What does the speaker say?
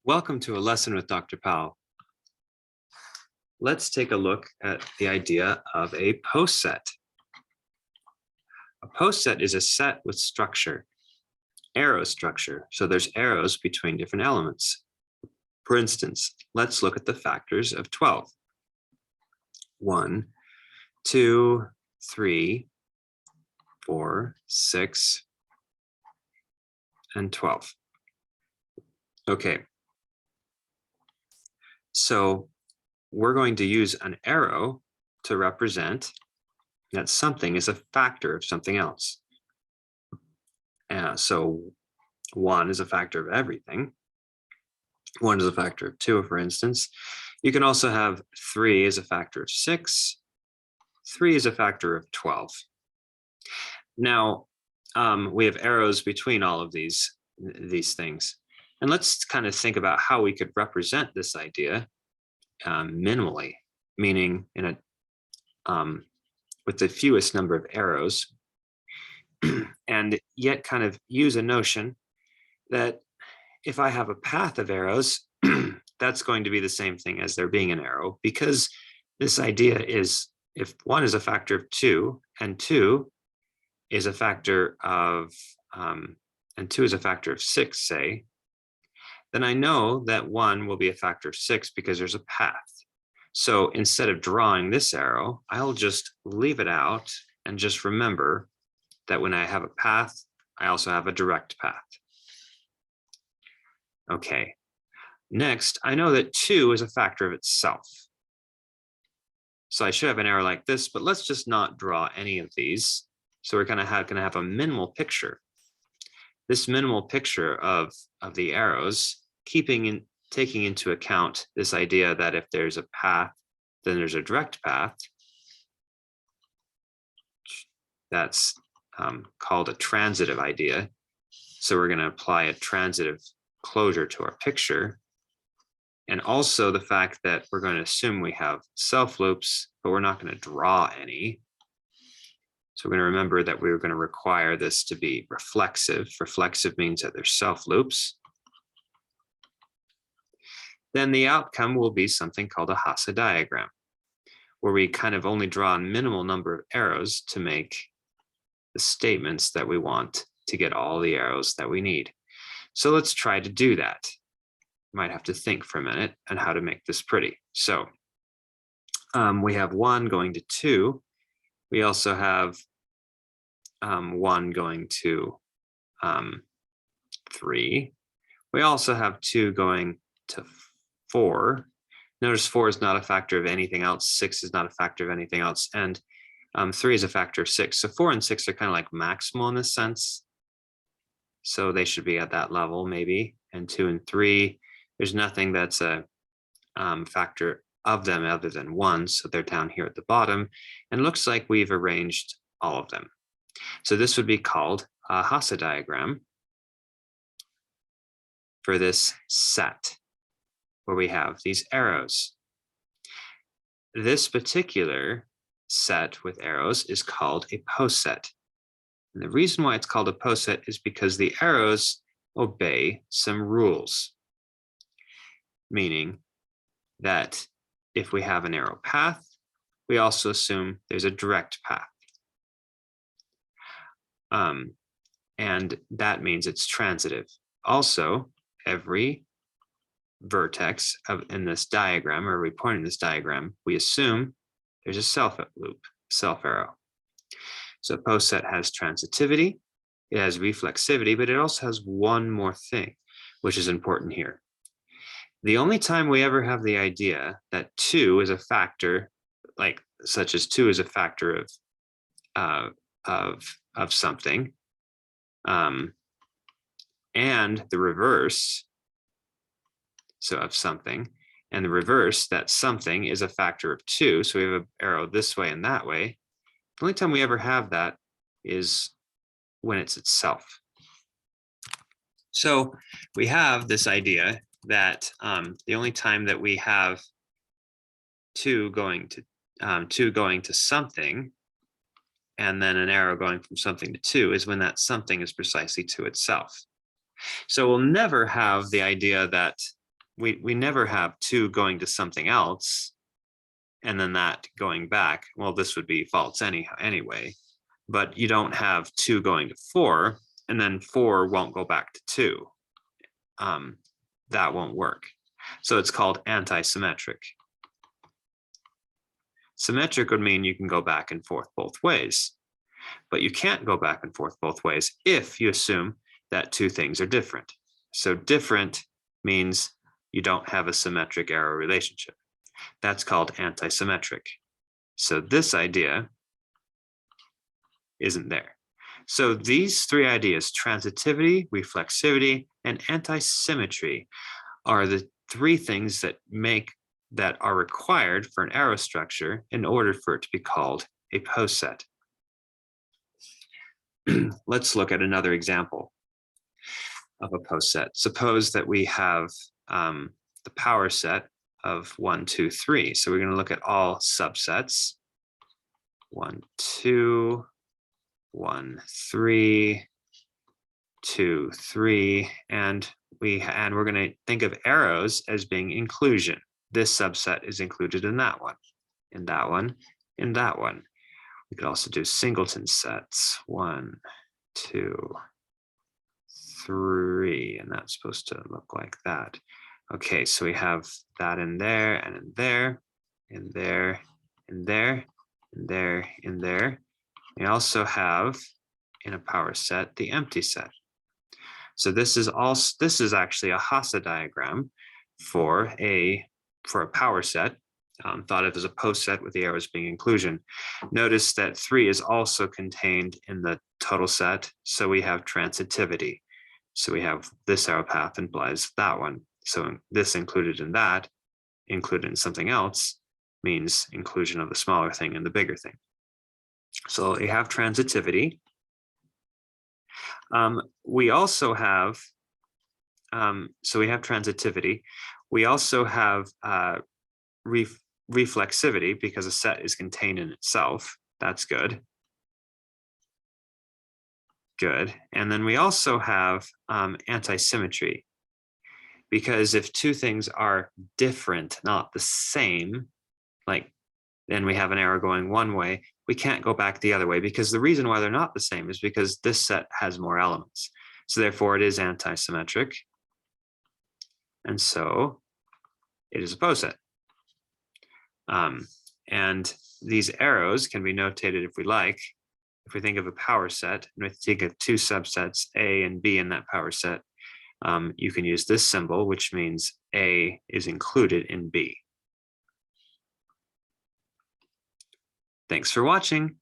Welcome to a lesson with Dr. Powell. Let's take a look at the idea of a poset. A poset is a set with structure, arrow structure. So there's arrows between different elements. For instance, let's look at the factors of 12. 1, 2, 3, 4, 6, and 12. Okay. So we're going to use an arrow to represent that something is a factor of something else. So 1 is a factor of everything. 1 is a factor of 2, for instance. You can also have 3 is a factor of 6. 3 is a factor of 12. Now, we have arrows between all of these things. And let's kind of think about how we could represent this idea minimally, meaning in with the fewest number of arrows, and yet kind of use a notion that if I have a path of arrows, that's going to be the same thing as there being an arrow, because this idea is if 1 is a factor of 2 and 2 is a factor of and 2 is a factor of 6, say, then I know that 1 will be a factor of 6 because there's a path. So instead of drawing this arrow, I'll just leave it out and just remember that when I have a path, I also have a direct path. Okay. Next, I know that 2 is a factor of itself. So I should have an arrow like this, but let's just not draw any of these. So we're going to have a minimal picture. This minimal picture of the arrows, taking into account this idea that if there's a path, then there's a direct path. That's called a transitive idea. So we're going to apply a transitive closure to our picture. And also the fact that we're going to assume we have self loops, but we're not going to draw any. So we're going to remember that we're going to require this to be reflexive. Reflexive means that there's self loops. Then the outcome will be something called a Hasse diagram, where we kind of only draw a minimal number of arrows to make the statements that we want to get all the arrows that we need. So let's try to do that. Might have to think for a minute on how to make this pretty. So we have 1 going to 2. We also have 1 going to 3. We also have 2 going to 4. Notice 4 is not a factor of anything else. 6 is not a factor of anything else. And 3 is a factor of 6. So 4 and 6 are kind of like maximal in this sense. So they should be at that level maybe. And 2 and 3, there's nothing that's a factor of them other than 1. So they're down here at the bottom. And it looks like we've arranged all of them. So this would be called a Hasse diagram for this set, where we have these arrows. This particular set with arrows is called a poset. And the reason why it's called a poset is because the arrows obey some rules, meaning that if we have an arrow path, we also assume there's a direct path. And that means it's transitive. Also, every vertex in this diagram, or every point in this diagram, we assume there's a self loop, self arrow. So poset has transitivity, it has reflexivity, but it also has one more thing, which is important here. The only time we ever have the idea that 2 is a factor, like such as 2 is a factor of something, and the reverse, so of something, and the reverse, that something is a factor of 2. So we have an arrow this way and that way. The only time we ever have that is when it's itself. So we have this idea that the only time that we have 2 going to something, and then an arrow going from something to 2 is when that something is precisely to itself. So we'll never have the idea that we never have 2 going to something else and then that going back. Well, this would be false anyway, but you don't have 2 going to 4 and then 4 won't go back to 2. That won't work. So it's called anti-symmetric. Symmetric would mean you can go back and forth both ways, but you can't go back and forth both ways if you assume that 2 things are different. So different means you don't have a symmetric error relationship. That's called anti-symmetric. So this idea isn't there. So these 3 ideas, transitivity, reflexivity, and anti-symmetry, are the 3 things that are required for an arrow structure in order for it to be called a poset. Let's look at another example of a poset. Suppose that we have the power set of 1, 2, 3. So we're going to look at all subsets. 1, 2, 1, 3, 2, 3, and we're going to think of arrows as being inclusion. This subset is included in that one, in that one, in that one. We could also do singleton sets. 1, 2, 3, and that's supposed to look like that. Okay, so we have that in there and in there, in there, in there, in there, in there. We also have in a power set the empty set. So this is actually a Hasse diagram for a power set, thought of as a poset with the arrows being inclusion. Notice that 3 is also contained in the total set, so we have transitivity. So we have this arrow path implies that one. So this included in that, included in something else, means inclusion of the smaller thing in the bigger thing. So we have transitivity. We also have, so we have transitivity. We also have reflexivity because a set is contained in itself. That's good. Good. And then we also have anti-symmetry, because if 2 things are different, not the same, like then we have an arrow going one way, we can't go back the other way, because the reason why they're not the same is because this set has more elements. So therefore it is anti-symmetric. And so it is a poset. And these arrows can be notated if we like. If we think of a power set, and we think of 2 subsets, A and B in that power set, you can use this symbol, which means A is included in B. Thanks for watching.